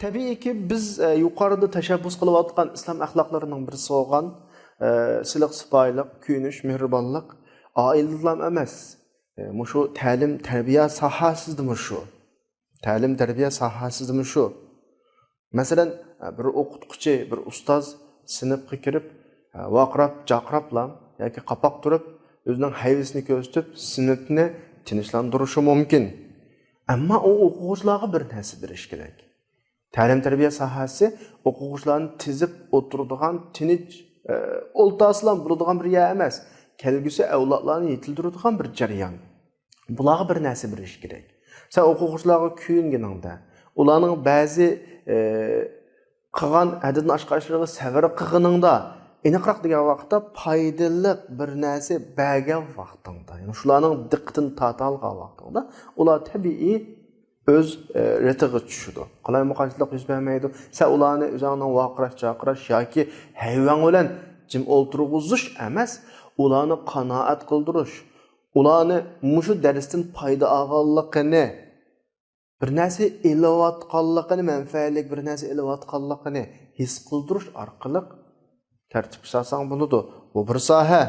Tabiiyki biz yuqorida tashabbus qilayotgan islom axloqlarining birisi bo'lgan siliq, sipoyilik, kuyinish, mehribonlik oiladan emas. Mushu ta'lim, tarbiya sohasidimi shu? Ta'lim, tarbiya sohasidimi shu? Masalan, bir o'qituvchi, bir ustoz sinfga kirib, vaqrab, jaqrabla yoki qapoq turib, o'zining hayvisini ko'rsatib, sinfni tinchlantirishi mumkin. Ammo u o'quvchilarga bir narsa berish kerak. Ta'lim tarbiya sohasi o'quvchilarni tizib o'tiradigan, tinch, o'ltasilan bo'ladigan bir yer emas. Kelgusi avlodlarni yetildiradigan bir jarayon. Bularga bir narsa berish kerak. Sen o'quvchilarga kuyinganingda, ularning ba'zi qilgan haddan oshqorishlariga sabr qilganingda, aniqroq degan vaqtda foydali bir narsa bergan vaqtingda, ya'ni shularning diqqatini torta olgan vaqtingda, ular tabiiy öz retiga tushadi. Qalaymuqanchilik yuz bermaydi. Sen ularni o'zingning vaqirash, chaqirash yoki hayvon bilan jim o'ltirg'izish emas, ularni qanoat qildirish, ularni mushu darsdan foyda olganligini, bir narsa elayotganligini, manfaatli bir narsa elayotganligini his qildirish orqali tartib solsang bo'ladi. Bu bir soha.